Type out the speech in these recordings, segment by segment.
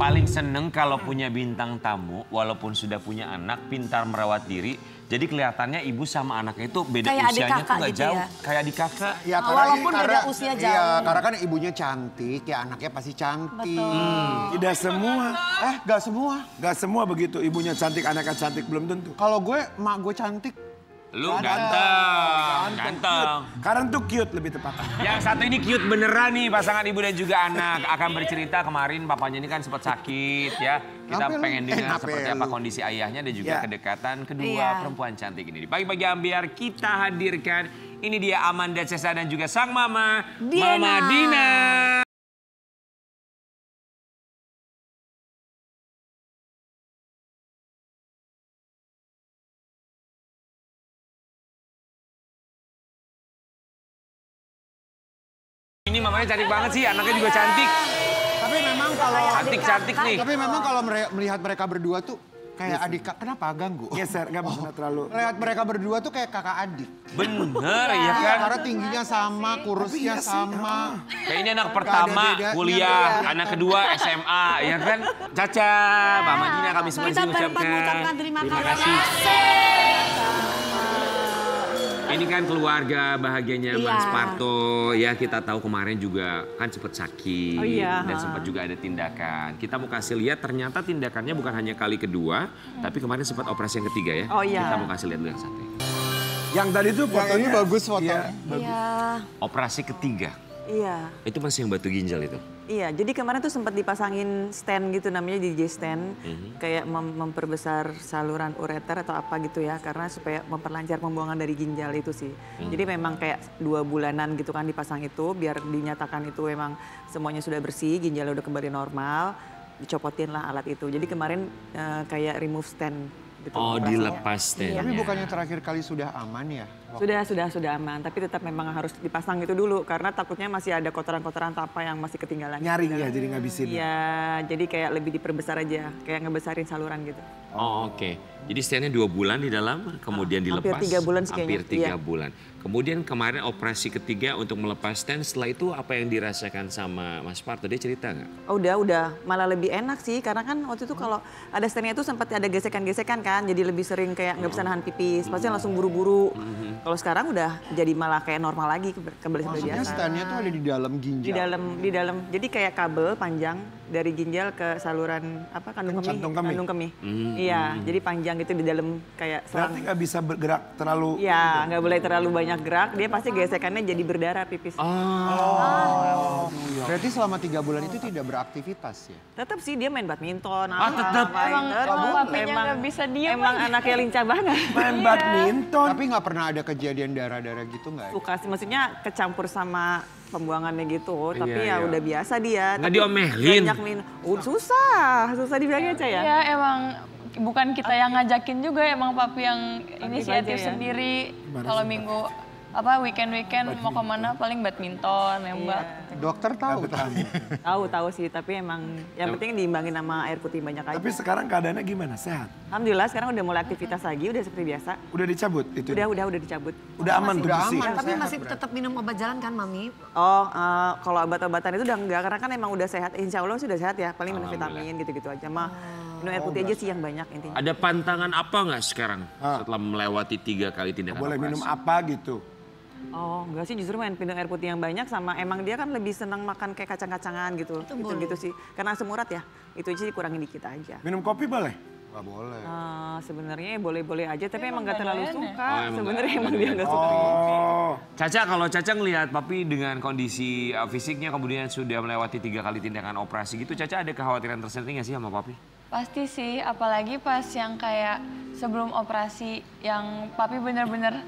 Paling seneng kalau punya bintang tamu, walaupun sudah punya anak, pintar merawat diri. Jadi kelihatannya ibu sama anaknya itu beda kayak usianya tuh gak gitu jauh. ya? Kayak adik kakak. Ya, walaupun beda usia jauh. Iya, karena kan ibunya cantik, ya anaknya pasti cantik. Tidak semua. Gak semua. Gak semua begitu. Ibunya cantik, anaknya cantik belum tentu. Kalau gue, emak gue cantik. Lu ganteng. Karen tuh cute lebih tepat. Yang satu ini cute beneran nih, pasangan ibu dan juga anak. Akan bercerita kemarin papanya ini kan sempat sakit ya. Kita pengen dengar seperti apa kondisi ayahnya dan juga kedekatan kedua perempuan cantik ini. Pagi-pagi ambiar kita hadirkan. Ini dia Amanda Cesa dan juga sang mama, Mama Dina. Ini mamanya cantik banget sih, anaknya juga cantik. Tapi memang kalau Cantik nih. Tapi memang kalau melihat mereka berdua tuh kayak adik kakak. Kenapa ganggu? Geser, gak pernah terlalu. Melihat mereka berdua tuh kayak kakak adik. Bener ya kan? Karena tingginya sama, kurusnya sama. Kayak ini anak pertama kuliah, anak kedua SMA, ya kan? Caca, Mama Dina kami semua Kita disini berempat mengucapkan terima kasih. Ini kan keluarga bahagianya Mas Parto, ya kita tahu kemarin juga kan sempat sakit dan sempat juga ada tindakan. Kita mau kasih lihat ternyata tindakannya bukan hanya kali kedua, tapi kemarin sempat operasi yang ketiga ya. Kita mau kasih lihat dulu yang satu. Yang tadi tuh fotonya ini bagus fotonya. Iya. Operasi ketiga. Iya. Itu masih yang batu ginjal itu? Iya, jadi kemarin tuh sempat dipasangin stand gitu namanya DJ stand. Kayak memperbesar saluran ureter atau apa gitu ya. Karena supaya memperlancar pembuangan dari ginjal itu sih. Jadi memang kayak 2 bulanan gitu kan dipasang itu. Biar dinyatakan itu memang semuanya sudah bersih, ginjalnya udah kembali normal. Dicopotin lah alat itu. Jadi kemarin kayak remove stand gitu. Oh, dilepas standnya. Tapi bukannya terakhir kali sudah aman ya? Sudah aman, tapi tetap memang harus dipasang itu dulu karena takutnya masih ada kotoran-kotoran atau apa yang masih ketinggalan. Nyaring ya, jadi ngabisin. Iya, jadi kayak lebih diperbesar aja, kayak ngebesarin saluran gitu. Oh, oke. Jadi stand-nya 2 bulan di dalam, kemudian dilepas. Hampir 3 bulan sih kayaknya. Hampir 3 bulan. Kemudian kemarin operasi ketiga untuk melepas stand, setelah itu apa yang dirasakan sama Mas Parto? Dia cerita nggak? Oh, udah. Malah lebih enak sih, karena kan waktu itu kalau ada stand-nya itu sempat ada gesekan-gesekan kan, jadi lebih sering kayak nggak bisa nahan pipis, pasti langsung buru-buru. Kalau sekarang udah jadi malah kayak normal lagi, kembali seperti biasa. Maksudnya stand-nya tuh ada di dalam ginjal? Di dalam, jadi kayak kabel panjang dari ginjal ke saluran apa kandung kemih. Iya, jadi panjang gitu di dalam kayak selang. Berarti nggak bisa bergerak terlalu. Iya, nggak boleh terlalu banyak gerak, dia pasti gesekannya jadi berdarah pipis. Berarti selama 3 bulan itu tidak beraktivitas ya? Tetap sih dia main badminton. Tetap. Emang papinya nggak bisa diem. Emang anaknya lincah banget. Main badminton. Tapi nggak pernah ada kejadian darah-darah gitu nggak? Suka sih, maksudnya kecampur sama pembuangannya gitu. Tapi ya udah biasa dia. Nggak Tapi diomelin? banyak minum. Susah dibilangin aja ya. Iya emang bukan kita yang ngajakin juga, emang papi yang inisiatif aja ya. sendiri. Kalau minggu weekend mau kemana paling badminton, nembak. Dokter tahu kan? Tahu sih, tapi emang yang penting diimbangin sama air putih banyak aja. Tapi sekarang keadaannya gimana? Sehat? Alhamdulillah sekarang udah mulai aktivitas lagi, udah seperti biasa. Udah dicabut itu? Udah dicabut. Udah aman tuh sih. Tapi masih tetap minum obat jalan kan, Mami? Oh, kalau obat-obatan itu udah enggak, karena kan emang udah sehat. Insya Allah sudah sehat ya, paling minum vitamin gitu-gitu aja mah. Minum air putih aja sih yang banyak intinya. Ada pantangan apa nggak sekarang setelah melewati 3 kali tindakan Boleh operasi? minum apa gitu? Oh, enggak sih, justru minum air putih yang banyak sama emang dia kan lebih senang makan kayak kacang-kacangan gitu. Gitu sih. Karena asam urat ya, itu aja dikurangin dikit aja. Minum kopi boleh? Nggak boleh. Sebenarnya boleh-boleh aja, tapi emang nggak terlalu doyan ya? suka. Sebenarnya emang dia nggak suka. Caca, kalau Caca ngelihat papi dengan kondisi fisiknya kemudian sudah melewati 3 kali tindakan operasi gitu, Caca ada kekhawatiran tersendiri nggak sih sama papi? Pasti sih, apalagi pas yang kayak sebelum operasi yang papi bener-bener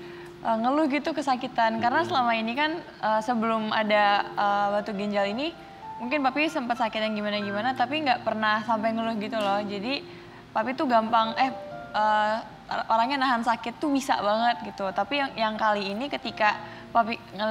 ngeluh gitu kesakitan. Karena selama ini kan sebelum ada batu ginjal ini, mungkin papi sempat sakit yang gimana-gimana, tapi nggak pernah sampai ngeluh gitu loh. Jadi papi tuh gampang, orangnya nahan sakit tuh bisa banget gitu. Tapi yang kali ini ketika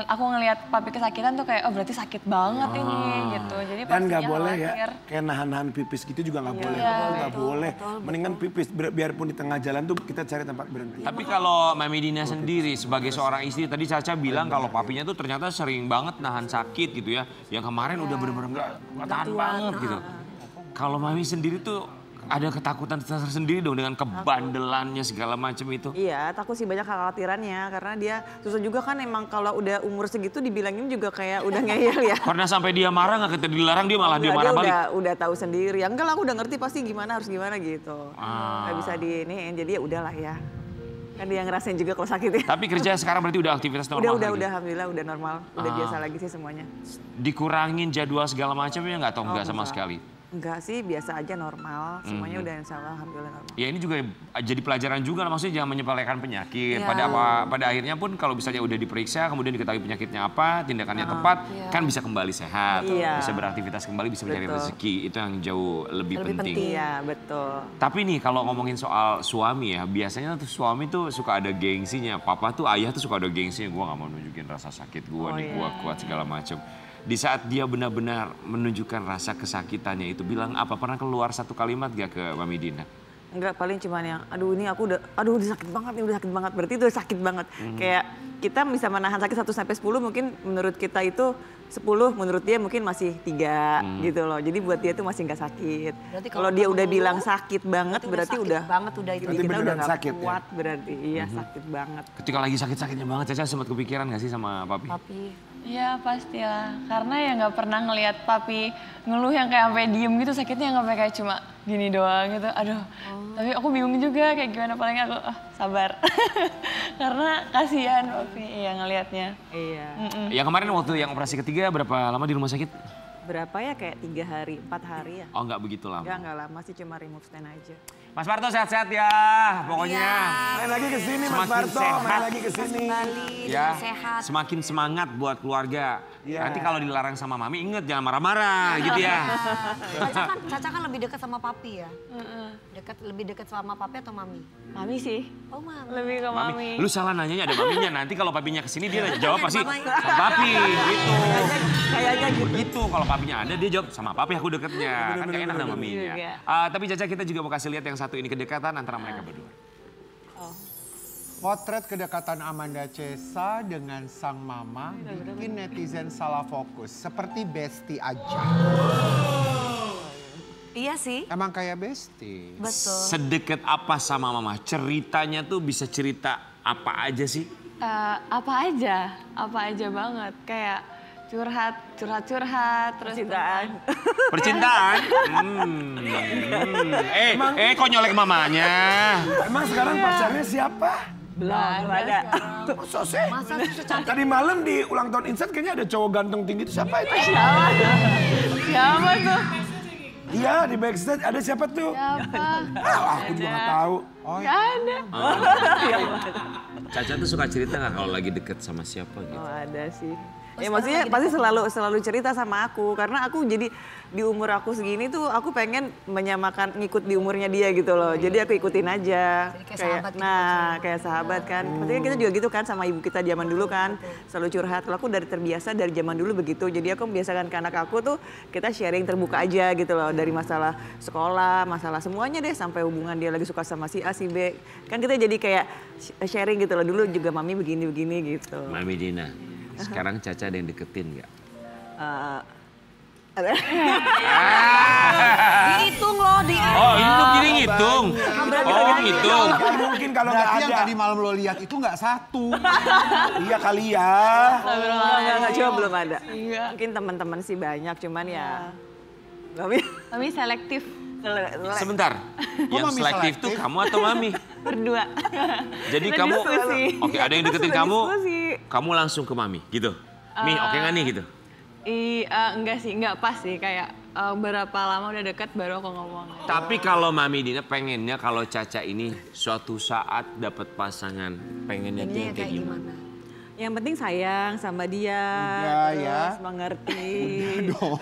aku ngelihat papi kesakitan tuh kayak, oh berarti sakit banget ini gitu. Jadi Dan nggak pastinya boleh khawatir. ya, kayak nahan-nahan pipis gitu juga nggak boleh. Nggak boleh. Mendingan pipis, biarpun di tengah jalan tuh kita cari tempat berhenti. Tapi kalau Mami Dina sendiri sebagai seorang istri, tadi Caca bilang kalau papinya tuh ternyata sering banget nahan sakit gitu ya. Yang kemarin udah bener-bener nggak tahan banget gitu. Kalau Mami sendiri tuh ada ketakutan tersendiri dong dengan kebandelannya segala macam itu. Iya, takut sih banyak kekhawatirannya karena dia susah juga kan emang kalau udah umur segitu dibilangin juga kayak udah ngeyel ya. Karena sampai dia marah nggak kita dilarang dia malah dia marah balik. Udah tahu sendiri. Ya enggak lah aku udah ngerti pasti gimana harus gimana gitu. Nggak bisa diiniin jadi ya udahlah ya. Kan dia ngerasain juga kalau sakit ya. Tapi kerja sekarang berarti udah aktivitas normal lagi? Udah alhamdulillah udah normal. Udah biasa lagi sih semuanya. Dikurangin jadwal segala macamnya nggak atau enggak sama sekali? Enggak sih, biasa aja normal. Semuanya udah insya Allah alhamdulillah normal. Ya ini juga jadi pelajaran juga, maksudnya jangan menyepelekan penyakit. Ya. Pada akhirnya pun kalau misalnya udah diperiksa, kemudian diketahui penyakitnya apa, tindakannya tepat, kan bisa kembali sehat, bisa beraktivitas kembali, bisa mencari rezeki. Itu yang jauh lebih penting. Iya, betul. Tapi nih kalau ngomongin soal suami ya, biasanya tuh suami tuh suka ada gengsinya. Papa tuh, ayah tuh suka ada gengsinya. Gue gak mau nunjukin rasa sakit gue, gue kuat segala macam. Di saat dia benar-benar menunjukkan rasa kesakitannya itu, bilang apa? Pernah keluar satu kalimat gak ke Mami Dina? Enggak, paling cuman yang aduh ini aku udah sakit banget nih, udah sakit banget. Berarti itu udah sakit banget. Kayak kita bisa menahan sakit 1 sampai 10 mungkin menurut kita itu 10, menurut dia mungkin masih 3 gitu loh. Jadi buat dia tuh masih nggak sakit. Kalau dia udah bilang sakit banget berarti udah itu. Jadi kita udah nggak kuat ya? berarti. Iya sakit banget. Ketika lagi sakit-sakitnya banget, Caca sempat kepikiran gak sih sama Papi? Iya pastilah, karena ya nggak pernah ngelihat papi ngeluh yang kayak sampai diem gitu, sakitnya yang sampai kayak cuma gini doang gitu. Aduh, tapi aku bingung juga kayak gimana, paling aku sabar. Karena kasihan papi ya ngelihatnya. Iya. Yang kemarin waktu yang operasi ketiga berapa lama di rumah sakit? Berapa ya, kayak 3 hari, 4 hari ya? Oh nggak begitu lama? Enggak lama sih, cuma remove stent aja. Mas Parto sehat-sehat ya, pokoknya. Main lagi ke sini Mas Parto, main lagi ke sini. Ya, sehat. semakin semangat buat keluarga. Ya. Nanti kalau dilarang sama Mami, inget jangan marah-marah gitu ya. Caca kan lebih dekat sama papi ya? Lebih dekat sama papi atau mami? Mami sih, Oh mami. lebih ke mami. Lu salah nanyanya ada maminya, nanti kalau papinya kesini dia jawab pasti sama papi gitu. Kayaknya gitu. Begitu, kalau papinya ada dia jawab sama papi aku deketnya. Kan gak enak sama maminya. Tapi Caca kita juga mau kasih lihat yang satu ini, kedekatan antara mereka berdua. Potret kedekatan Amanda Cesa dengan sang mama bikin netizen salah fokus. Seperti bestie aja. Iya sih. Emang kayak bestie. Betul. Sedekat apa sama mama? Ceritanya tuh bisa cerita apa aja sih? Apa aja banget. Kayak curhat, terus Cintaan. Percintaan? Kok nyolek mamanya? Emang sekarang pacarnya siapa? Belum ada. Masa sih? Masa secantik Tadi malam di ulang tahun Insight kayaknya ada cowok ganteng tinggi itu siapa itu? siapa tuh? Iya di backstage ada siapa tuh? Siapa? Aku juga nggak tahu. Gak ada. Caca tuh suka cerita nggak kalau lagi deket sama siapa gitu? Oh ada sih. Ya maksudnya pasti selalu cerita sama aku karena aku jadi di umur aku segini tuh aku pengen menyamakan ngikut di umurnya dia gitu loh. Jadi aku ikutin aja. Jadi kayak sahabat gitu kayak sahabat kan. Maksudnya kita juga gitu kan sama ibu kita zaman dulu kan. Selalu curhat. Kalau aku terbiasa dari zaman dulu begitu. Jadi aku membiasakan ke anak aku tuh kita sharing terbuka aja gitu loh. Dari masalah sekolah, masalah semuanya deh sampai hubungan dia lagi suka sama si A, si B. Kan kita jadi kayak sharing gitu loh. Dulu juga mami begini-begini gitu. Mami Dina, sekarang Caca ada yang deketin nggak? dihitung loh, Oh ini tuh gini ngitung. Oh ngitung. Mungkin kalau nggak Berarti yang ada. tadi malam lo lihat itu nggak satu. Iya kali ya. Enggak, coba belum ada. Mungkin teman-teman sih banyak, cuman ya. Mami selektif. Sebentar, yang Mami selektif tuh selektif? kamu atau Mami? Berdua. Jadi Kita kamu, diskusi. oke ada yang deketin Kita kamu, diskusi. kamu langsung ke Mami gitu? Mi, oke nggak nih gitu? Enggak sih, enggak pas sih. Kayak berapa lama udah deket baru aku ngomong. Tapi kalau Mami Dina pengennya kalau Caca ini suatu saat dapat pasangan, pengennya tuh yang kayak gimana? Yang penting sayang sama dia, Ya. terus mengerti. Dong.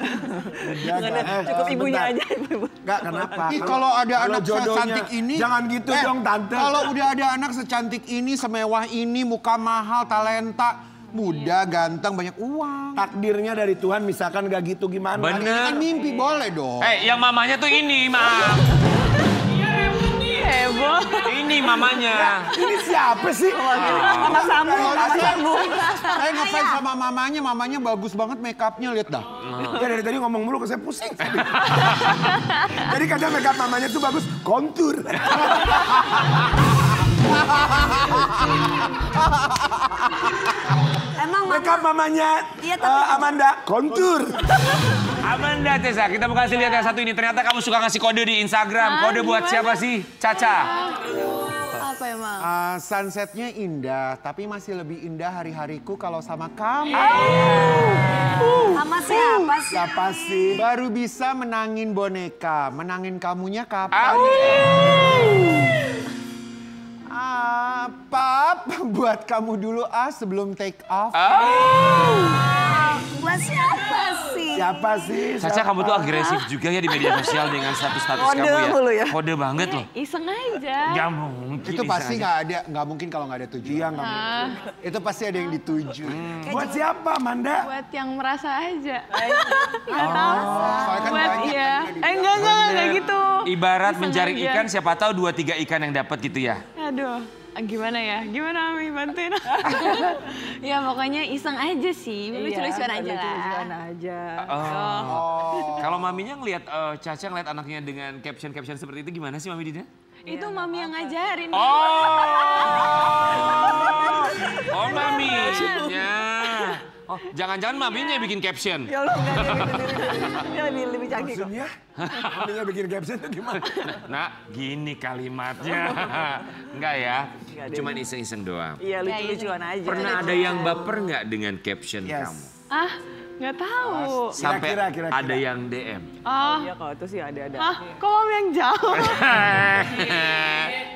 Cukup ibunya aja. Enggak kenapa? Ih, kalau ada Kalau anak jodohnya, secantik ini. jangan gitu dong tante. Kalau udah ada anak secantik ini, semewah ini, muka mahal, talenta, muda, ganteng, banyak uang. Takdirnya dari Tuhan misalkan gak gitu gimana? Bener. Ini kan mimpi boleh dong. Yang mamanya tuh ini, Mam. heboh. Ini mamanya. Ini siapa sih? Mama sambung, mama sambung. Saya ngefans sama mamanya bagus banget make upnya, lihat dah. Ya dari tadi ngomong mulu ke saya pusing. Jadi kadang make up mamanya tuh bagus, kontur. Emang Make up mamanya Iya, tapi- Amanda, kontur. Amanda Tessa, kita mau kasih lihat yang satu ini. Ternyata kamu suka ngasih kode di Instagram. Kode buat siapa sih? Caca. Apa emang? Sunsetnya indah, tapi masih lebih indah hari-hariku kalau sama kamu. sama siapa sih? Siapa sih? Baru bisa menangin boneka, menangin kamunya kapan? Pap, buat kamu dulu sebelum take off. Buat siapa sih? Siapa sih? Caca, kamu tuh agresif juga ya di media sosial dengan status-status Kode kamu ya. mulu ya. Kode banget loh. Iseng aja. Gak mungkin. Itu pasti iseng aja. nggak mungkin kalau nggak ada tujuan. Iya, nggak mungkin. Itu pasti ada yang dituju. Buat siapa, Amanda? Buat yang merasa aja. Soalnya kan Buat banyak iya. kan yang Enggak gitu. Ibarat Iseng mencari aja. ikan, siapa tahu 2-3 ikan yang dapat gitu ya. Aduh, gimana ya? Gimana Ami, bantuin? Ya pokoknya iseng aja sih, lucu-lucuan aja lah. Lucu-lucuan aja. Kalau maminya ngelihat Caca ngeliat anaknya dengan caption-caption seperti itu gimana sih Mami Dina? Itu mami yang ngajarin. Oh maminya. Oh, jangan-jangan maminya yang bikin caption. Ya Allah, enggak, dia lebih canggih kok. Maksudnya? Maminya bikin caption tuh gimana? Nah, gini kalimatnya. Enggak ya? Cuman iseng-iseng doang. Iya, lucu-lucuan aja. Pernah ada yang baper nggak dengan caption Yes. kamu? Ah, nggak tahu. Sampai Kira-kira. ada yang DM. Oh, Iya, kalau itu sih ada. ah, kok mami yang jauh?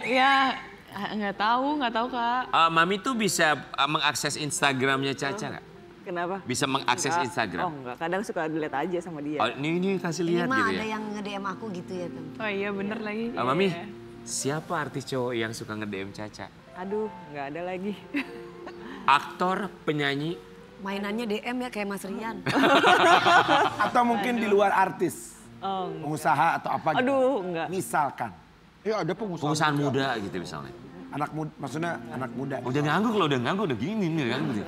Ya, nggak tahu Kak. Mami tuh bisa mengakses Instagramnya Caca nggak? Kenapa? Bisa mengakses Enggak. Instagram? Oh enggak, kadang suka dilihat aja sama dia. Oh, ini kasih Ini lihat mah gitu ada ya. yang nge-DM aku gitu ya kan. Oh iya bener lagi. Mami, Iya. siapa artis cowok yang suka nge-DM Caca? Aduh, nggak ada lagi. Aktor, penyanyi, Mainannya DM ya kayak Mas Rian. Atau mungkin di luar artis. Oh, Pengusaha atau apa gitu. aduh, enggak. Misalkan. Ya ada pengusaha. pengusaha muda gitu misalnya. Anak muda, maksudnya anak muda. Udah ngangguk loh, udah ngangguk, udah gini nih ngangguk.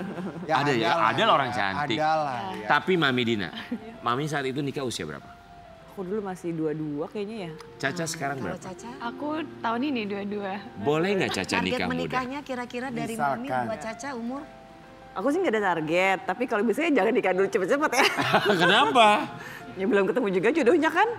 Ya, Ada ya, lah, ada lah orang cantik. Ada lah. Ya. Tapi Mami Dina, Mami saat itu nikah usia berapa? Aku dulu masih 22 kayaknya ya. Caca sekarang Kalau berapa? Caca, Aku tahun ini dua-dua. Boleh nggak Caca target nikah muda? menikahnya kira-kira dari Mami Misalkan. buat Caca umur? Aku sih nggak ada target, tapi kalau bisa ya jangan nikah dulu cepet-cepet ya. Kenapa? Ya belum ketemu juga jodohnya kan.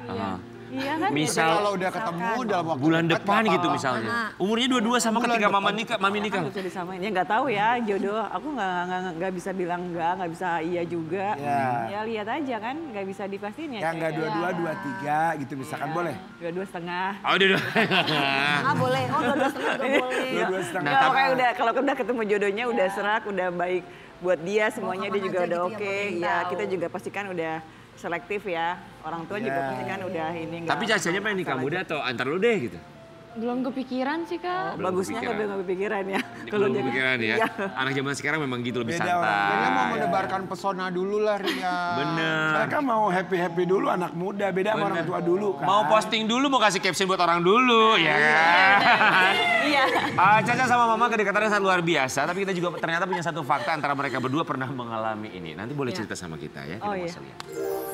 Iya kan? Misal Kalau udah ketemu dalam waktu bulan dekat, depan nggak gitu apa-apa. misalnya. Umurnya dua-dua sama ketika Mami nikah. Bisa disamain. Ya nggak tahu ya jodoh. Aku nggak bisa bilang nggak bisa iya juga. Ya. Ya lihat aja kan, nggak bisa dipastiin ya. Ya nggak kayak 22, 23 gitu misalkan boleh. 22,5. Oh udah. Ah boleh, oh 2,5 juga boleh. 22 setengah. Nah, Nggak, tapi- pokoknya udah kalau udah ketemu jodohnya udah serak, udah baik buat dia semuanya aman dia juga aja udah gitu ya, oke. pengen Ya tahu. kita juga pastikan udah selektif ya. Orang tua juga pasti kan udah ini nggak. Tapi Cacanya pengen nikah muda atau antar lu deh gitu? Belum kepikiran sih Kak. Belum Bagusnya kepikiran. kalau nggak kepikiran ya. Belum dia- kepikiran ya. Iya. Anak zaman sekarang memang gitu lebih Beda orang. santai. Kayaknya mau menebarkan pesona dulu lah Ria. Bener. Mereka mau happy-happy dulu anak muda, beda sama orang tua dulu kan. Mau posting dulu, mau kasih caption buat orang dulu, ya kan? Iya. Caca sama Mama kedekatannya sangat luar biasa, tapi kita juga ternyata punya satu fakta antara mereka berdua pernah mengalami ini. Nanti boleh cerita sama kita ya. Kita Oh, mau iya. lihat.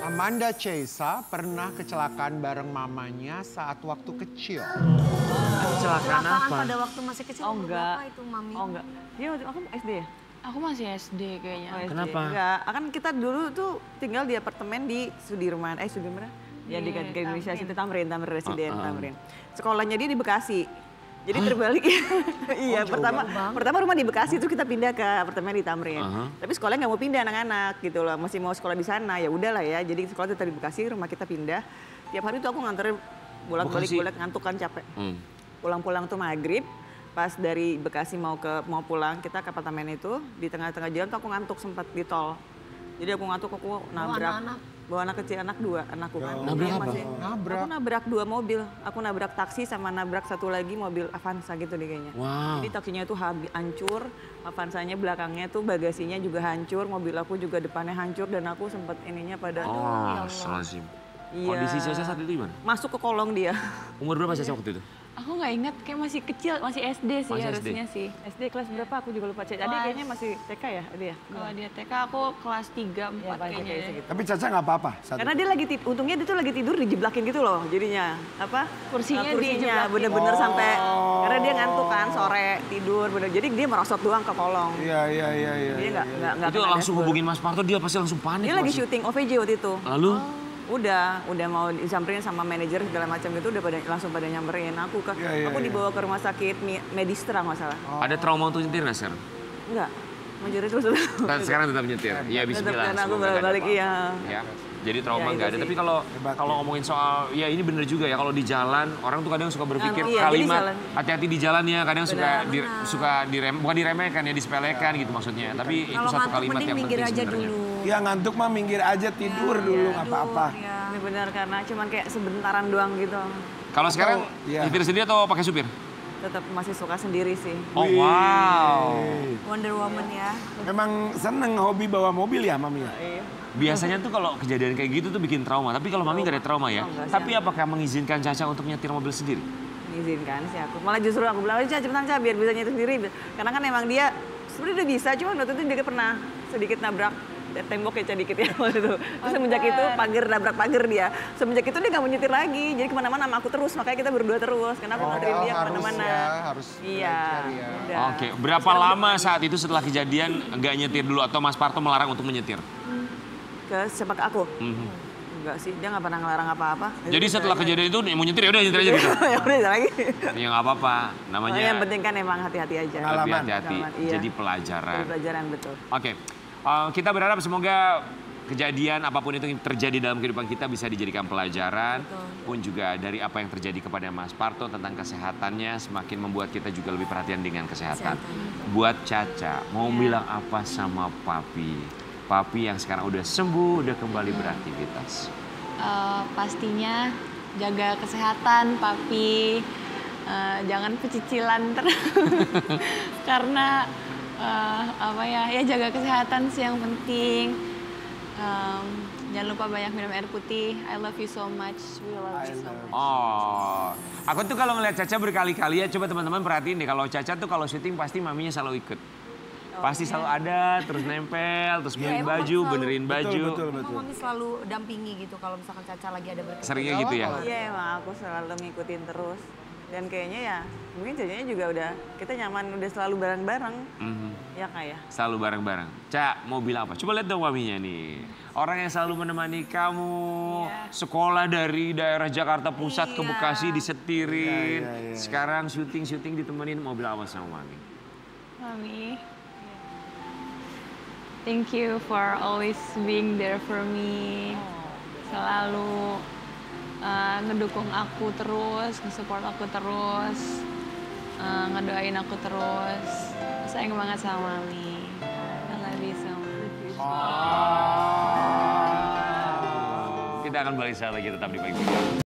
Amanda Chesa pernah kecelakaan bareng mamanya saat waktu kecil. Kecelakaan Kecelakaan apa? pada waktu masih kecil Oh, umur enggak. berapa itu Mami? Oh enggak. Dia waktu aku SD ya? Aku masih SD kayaknya. Oh, SD. Kenapa? Enggak, kan kita dulu tuh tinggal di apartemen di Sudirman. Sudirman? Ya di Di Indonesia Tamrin. situ Tamrin Residen Tamrin. Sekolahnya dia di Bekasi. Jadi terbalik. Iya, pertama rumah di Bekasi terus kita pindah ke apartemen di Tamrin. Tapi sekolahnya nggak mau pindah anak-anak gitu loh, masih mau sekolah di sana. Ya udahlah ya. Jadi sekolah tetap di Bekasi, rumah kita pindah. Tiap hari tuh aku nganterin bolak-balik Bekasi? ngantuk kan capek. Hmm. Pulang-pulang tuh maghrib, pas dari Bekasi mau pulang kita ke apartemen itu, di tengah-tengah jalan tuh aku ngantuk sempat di tol. Jadi aku ngantuk, aku nabrak. anak-anak? Bawa anak kecil, anak dua, anakku kan. Nabrak Dia apa? Nabrak. Aku nabrak dua mobil. Aku nabrak taksi sama nabrak satu lagi mobil Avanza gitu deh kayaknya. Wow. Jadi taksinya itu hancur, Avanzanya belakangnya tuh bagasinya juga hancur, mobil aku juga depannya hancur dan aku sempat ininya pada Oh, astagfirullahaladzim. Iya. Kondisi Caca saat itu gimana? Masuk ke kolong dia. Umur berapa Caca waktu itu? Aku nggak inget, kayak masih kecil, masih SD sih Masih harusnya SD. sih. SD kelas berapa aku juga lupa. Jadi kayaknya masih TK ya dia. Kalau dia TK aku kelas 3, 4 paling kayaknya. kayak segitu. Tapi Caca nggak apa-apa. saat Karena itu. dia lagi untungnya dia tuh lagi tidur dijeblakin gitu loh jadinya. Apa? Kursinya dijeblakin. bener-bener sampai karena dia ngantuk kan sore tidur bener. Jadi dia merosot doang ke kolong. Iya. Dia nggak Itu kena langsung dashboard. hubungin Mas Parto, dia pasti langsung panik. Dia lagi langsung. syuting OVJ waktu itu. Lalu? Udah mau disamperin sama manajer segala macam gitu udah langsung pada nyamperin aku ke Iya, aku iya. dibawa ke rumah sakit Medistra nggak salah. Ada trauma untuk nyetir nggak, Ser? Enggak. Menjadi terus. Dan sekarang tetap nyetir. Iya, Tetap bismillah. kan aku semoga nggak ada balik apa-apa. iya. Ya. Jadi trauma Ya, nggak itu ada. sih. Tapi kalau ngomongin soal, ya ini bener juga ya, kalau di jalan orang tuh kadang suka berpikir Iya, jadi kalimat jalan. hati-hati di jalan ya, kadang bukan diremehkan ya, disepelekan gitu maksudnya. Tapi itu Kalau satu ngantuk kalimat mending yang minggir penting aja sebenarnya. dulu. Ya ngantuk mah minggir aja tidur dulu nggak apa-apa. Ini benar karena cuman kayak sebentaran doang gitu. Kalau sekarang iya. nyetir sendiri atau pakai supir? Tetap masih suka sendiri sih. Oh wow. Wonder Woman ya. Memang seneng hobi bawa mobil ya Mami ya? Biasanya tuh kalau kejadian kayak gitu tuh bikin trauma. Tapi kalau Mami gak ada trauma ya. Oh, enggak sih. Tapi apakah mengizinkan Caca untuk nyetir mobil sendiri? Mengizinkan sih aku. Malah justru aku bilang, Ca cepetan Ca biar bisa nyetir sendiri. Karena kan emang dia sebenarnya udah bisa, cuma waktu itu dia pernah sedikit nabrak tembok ya dikit ya waktu itu. Terus semenjak itu nabrak pagar dia. Semenjak itu dia gak mau nyetir lagi. Jadi kemana-mana sama aku terus, makanya kita berdua terus. Karena aku nganterin dia kemana-mana. harus Iya. ya. Udah. Oke, berapa lama saat itu setelah kejadian nggak nyetir dulu atau Mas Parto melarang untuk menyetir? Ke siapa ke aku? Mhm. Enggak sih, dia nggak pernah ngelarang apa-apa. Jadi setelah kejadian itu mau nyetir ya udah nyetir aja gitu. ya udah lagi. Ya nggak apa-apa, Oh, namanya yang penting kan emang hati-hati aja. lebih Pengalaman. hati-hati. Pengalaman, iya. Jadi pelajaran. Jadi pelajaran betul. Oke, kita berharap semoga kejadian apapun itu yang terjadi dalam kehidupan kita bisa dijadikan pelajaran. Pun juga dari apa yang terjadi kepada Mas Parto tentang kesehatannya semakin membuat kita juga lebih perhatian dengan kesehatan. Buat Caca, mau bilang apa sama Papi? Papi yang sekarang udah sembuh, udah kembali beraktivitas. Pastinya jaga kesehatan, Papi. Jangan pecicilan terus. Karena ya jaga kesehatan sih yang penting. Jangan lupa banyak minum air putih. I love you so much. We love you so much. Oh, aku tuh kalau ngeliat Caca berkali-kali ya, coba teman-teman perhatiin deh. Kalau Caca tuh kalau syuting pasti maminya selalu ikut. Pasti selalu ada, terus nempel, terus beliin emang baju, selalu- benerin baju. Emang Mami selalu dampingi gitu kalau misalkan Caca lagi ada berkendara. Seringnya gitu ya? Iya emang aku selalu ngikutin terus. Dan kayaknya ya mungkin jadinya juga udah kita nyaman udah selalu bareng-bareng. Mhm. Ya kayak. Selalu bareng-bareng. Cak, mau bilang apa? Coba lihat dong maminya nih. Orang yang selalu menemani kamu, sekolah dari daerah Jakarta Pusat ke Bekasi disetirin. Sekarang syuting-syuting ditemenin, mau bilang apa sama mami? Mami, thank you for always being there for me. Selalu ngedukung aku terus, nge-support aku terus, ngedoain aku terus. Sayang banget sama Mami. I love you so much. Kita akan balik saat lagi tetap di Pagi.